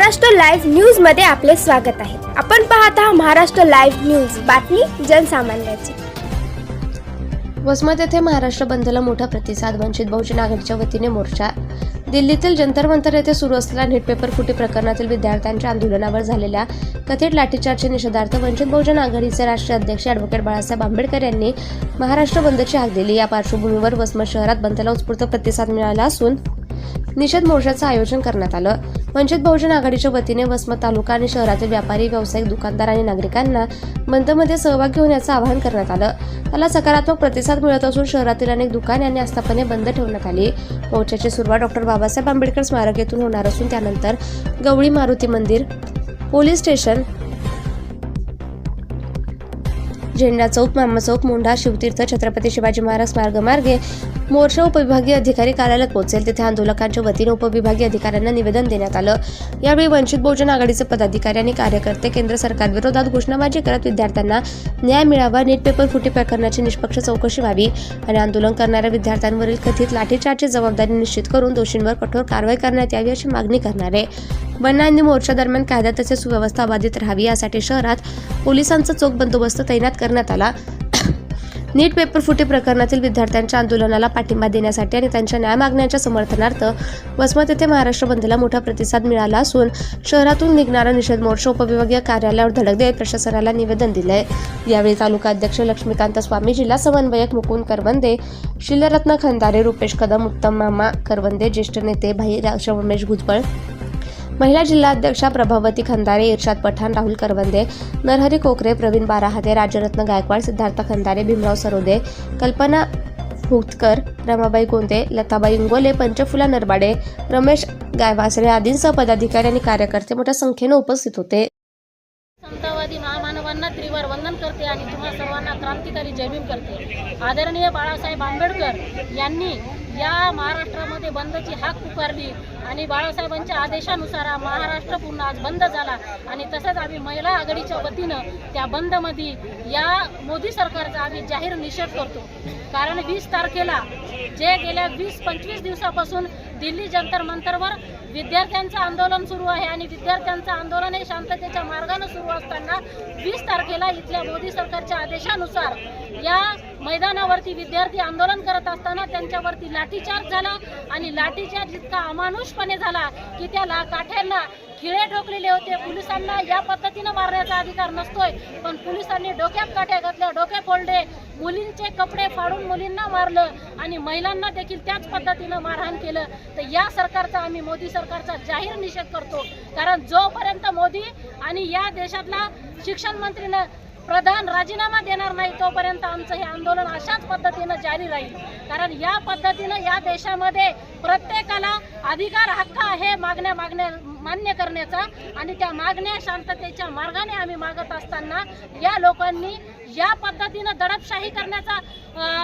Maharashtra live news मध्ये आपले स्वागत आहे। आपण पाहत आहात महाराष्ट्र लाईव्ह न्यूज, बातमी जनसामान्याची। वसमत येथे महाराष्ट्र बंदला मोठा प्रतिसाद। वंचित बहुजन आघाडीच्या वतीने मोर्चा। दिल्लीतील जंतर मंतर येथे सुरू असलेल्या नीट पेपर फुटी प्रकरणातील विद्यार्थ्यांच्या आंदोलनावर झालेल्या कथित लाठीचार्जच्या निषेधार्थ वंचित बहुजन आघाडीचे राष्ट्रीय अध्यक्ष ॲडव्होकेट बाळासाहेब आंबेडकर यांनी महाराष्ट्र बंदची हाक दिली। या पार्श्वभूमीवर वसमत शहरात बंदला उत्स्फूर्त प्रतिसाद मिळाला असून निषेध मोर्चाचे आयोजन करण्यात आलं। वंचित बहुजन आघाडीच्या वतीने वसमत तालुका आणि शहरातील व्यापारी, व्यावसायिक, दुकानदार आणि नागरिकांना बंदमध्ये सहभागी होण्याचं आवाहन करण्यात आलं। त्याला सकारात्मक प्रतिसाद मिळत असून शहरातील अनेक दुकाने आणि आस्थापने बंद ठेवण्यात आली। मोर्चाची सुरुवात डॉ. बाबासाहेब आंबेडकर स्मारक येथून होणार असून त्यानंतर गवळी मारुती मंदिर, पोलीस स्टेशन, झेंडा चौक, मामा चौक, मोंढा, शिवतीर्थ, छत्रपती शिवाजी महाराज स्मारकामार्गे मोर्चा उपविभागीय अधिकारी कार्यालयात पोहोचेल। तिथे आंदोलकांच्या वतीने उपविभागीय अधिकाऱ्यांना निवेदन देण्यात आलं। यावेळी वंचित बहुजन आघाडीचे पदाधिकारी आणि कार्यकर्ते केंद्र सरकारविरोधात घोषणाबाजी करत विद्यार्थ्यांना न्याय मिळावा, नीट पेपर फुटी प्रकरणाची निष्पक्ष चौकशी व्हावी आणि आंदोलन करणाऱ्या विद्यार्थ्यांवरील कथित लाठीचार्जची जबाबदारी निश्चित करून दोषींवर कठोर कारवाई करण्यात यावी अशी मागणी करणार आहे। बंडांनी मोर्चा दरम्यान कायदा तसेच सुव्यवस्था अबाधित राहावी यासाठी शहरात पोलिसांचा चोख बंदोबस्त तैनात करण्यात आला। नीट पेपर फुटी प्रकरणातील विद्यार्थ्यांच्या आंदोलनाला पाठिंबा देण्यासाठी आणि त्यांच्या न्याय मागण्यांच्या समर्थनार्थ वसमत येथे महाराष्ट्र बंदला मोठा प्रतिसाद मिळाला असून शहरातून निघणारा निषेध मोर्चा उपविभागीय कार्यालयावर धडक देत प्रशासनाला निवेदन दिलंय। यावेळी तालुका अध्यक्ष लक्ष्मीकांत स्वामी, जिल्हा समन्वयक मुकुंद करवंदे, शिल्लरत्न खंदारे, रुपेश कदम, उत्तम मामा करवंदे, ज्येष्ठ नेते भाई रमेश भुजबळ, महिला जिल्हा अध्यक्षा प्रभावती खंदारे, इर्शाद पठाण, राहुल करवंदे, नरहरी कोकरे, प्रवीण बाराहाते, राजरत्न गायकवाड, सिद्धार्थ खंदारे, भीमराव सरोदे, कल्पना हुतकर, रमाबाई गोंदे, लताबाई इंगोले, पंचफुला नरबाडे, रमेश गायवासरे आदींसह पदाधिकारी आणि कार्यकर्ते मोठ्या संख्येने उपस्थित होते। समतावादी महामानवांना त्रिवार वंदन करते आणि तुम्हा सर्वांना क्रांतिकारी जय भीम करते। आदरणीय बाळासाहेब आंबेडकर यांनी या महाराष्ट्रामध्ये बंदची हाक पुकारली आणि बाळासाहेबांच्या आदेशानुसार हा महाराष्ट्र पूर्ण आज बंद झाला आणि तसंच आम्ही महिला आघाडीच्या वतीनं त्या बंदमध्ये या मोदी सरकारचा आम्ही जाहीर निषेध करतो। कारण 20 तारखेला जे गेल्या 20-25 दिवसापासून दिल्ली जंतर मंतरवर विद्यार्थ्यांचं आंदोलन सुरू आहे आणि विद्यार्थ्यांचं आंदोलन हे शांततेच्या मार्गाने सुरू असताना 20 तारखेला इथल्या मोदी सरकारच्या आदेशानुसार या मैदानावरती विद्यार्थी आंदोलन करत असताना त्यांच्यावरती लाठीचार्ज झाला आणि लाठीचार्ज इतका अमानुषपणे झाला की त्या काठ्यांना खिळे ठोकलेले होते। पोलिसांना या पद्धतीनं मारण्याचा अधिकार नसतोय, पण पोलिसांनी डोक्यात काठ्या घातल्या, डोके फोडले, मुलींचे कपडे फाडून मुलींना मारलं आणि महिलांना देखील त्याच पद्धतीनं मारहाण केलं। तर या सरकारचा आम्ही मोदी सरकारचा जाहीर निषेध करतो। कारण जोपर्यंत मोदी आणि या देशातला शिक्षण मंत्रीनं प्रधान राजीनामा देणार नाही तोपर्यंत आमचं हे आंदोलन अशाच पद्धतीनं जारी राहील। कारण या पद्धतीनं या देशामध्ये प्रत्येकाला अधिकार, हक्क आहे मागण्या मान्य करण्याचा आणि त्या मागण्या शांततेच्या मार्गाने आम्ही मागत असताना या लोकांनी या पद्धतीनं दडपशाही करण्याचा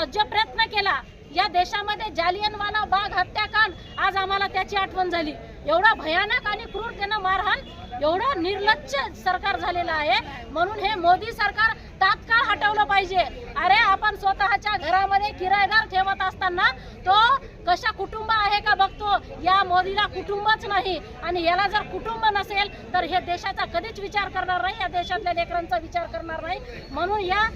जो प्रयत्न केला, या देशामध्ये जालियनवाला बाग हत्याकांड आज आम्हाला त्याची आठवण झाली। एवढा भयानक आणि क्रूरतेनं मारहाण, एवढं निर्लज्ज सरकार झालेलं आहे। म्हणून हे मोदी सरकार तात्काळ हटवलं पाहिजे। अरे आपण स्वतःच्या घरामध्ये किरायदार ठेवत असताना तो कशा कुटुंब आहे का बघतो। या मोदीला कुटुंबच नाही आणि याला जर कुटुंब नसेल तर हे देशाचा कधीच विचार करणार नाही, या देशातल्या लेकरांचा विचार करणार नाही। म्हणून या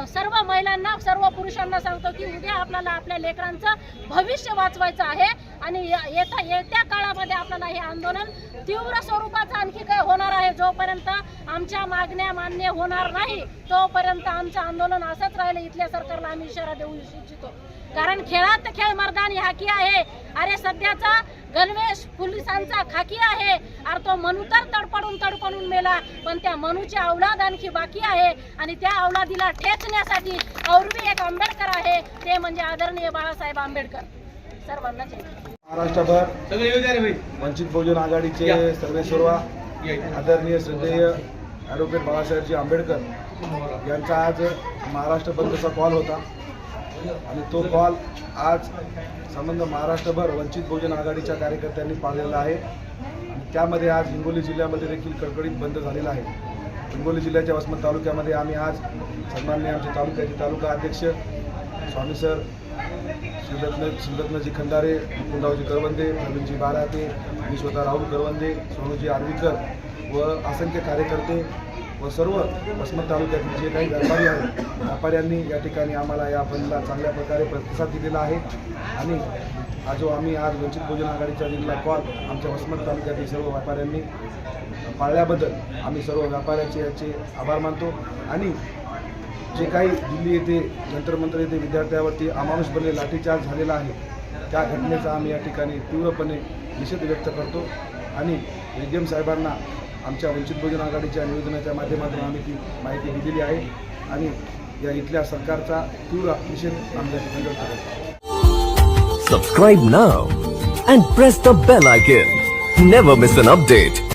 सर्व महिलांना, सर्व पुरुषांना सांगतो की उद्या आपल्याला आपल्या लेकरांचं भविष्य वाचवायचं आहे आणि येत्या काळामध्ये आपल्याला हे आंदोलन तीव्र स्वरूपाचं आणखी काय होणार आहे। जोपर्यंत आमच्या मागण्या मान्य होणार नाही तोपर्यंत आमचं आंदोलन असंच राहिलं। इथल्या सरकारला आम्ही इशारा देऊ इच्छितो। कारण खेळात खेळ मर्दानी हाकी आहे। अरे सध्याचा गणवेश पोलिसांचा खाकी आहे। अरे तो मनू तर तडपडून मेला, पण त्या मनूची अवलाद आणखी बाकी आहे आणि त्या अवलादीला ठेचण्यासाठी और भी एक आंबेडकर आहे, ते म्हणजे आदरणीय बाळासाहेब आंबेडकर। सर्वांना जय हिंद। महाराष्ट्रभर वंचित बहुजन आघाडीचे सर्वेसर्वा आदरणीय श्रद्धेय ॲडव्होकेट बाळासाहेबजी आंबेडकर यांचा आज महाराष्ट्र बंदचा कॉल होता आणि तो कॉल आज संबंध महाराष्ट्रभर वंचित बहुजन आघाडीच्या कार्यकर्त्यांनी पाळलेला आहे आणि त्यामध्ये आज हिंगोली जिल्ह्यामध्ये देखील कडकडीत बंद झालेला आहे। हिंगोली जिल्ह्याच्या वसमत तालुक्यामध्ये आम्ही आज सन्माननीय आमचे तालुक्याचे तालुका अध्यक्ष स्वामी सर, श्रीरत्नजी खंदारे, मुकुंदरावजी करवंदे, प्रवीणजी बाराते, मी स्वतः राहुल करवंदे, सोनूजी आर्वीकर व असंख्य कार्यकर्ते व सर्व वसमत तालुक्यातील जे काही व्यापारी आहेत, व्यापाऱ्यांनी या ठिकाणी आम्हाला या बंदला चांगल्या प्रकारे प्रतिसाद दिलेला आहे. आणि आम्ही आज वंचित बहुजन आघाडीचा दिलेला कॉल आमच्या वसमत तालुक्यातील सर्व व्यापाऱ्यांनी पाळल्याबद्दल आम्ही सर्व व्यापाऱ्याचे याचे आभार मानतो. आणि जे काही दिल्ली येथे जंतर-मंतर येथे विद्यार्थ्यावरती अमानुषपणे लाठीचार्ज झालेला आहे, त्या घटनेचा आम्ही या ठिकाणी तीव्रपणे निषेध व्यक्त करतो. आणि एडीएम साहेबांना आमच्या वंचित बहुजन आघाडीच्या निवेदनाच्या माध्यमातून आम्ही ती माहिती दिलेली आहे. आणि या इथल्या सरकारचा तीव्र निषेध आम्ही या ठिकाणी व्यक्त करतो. Subscribe now and press the bell icon. Never miss an update.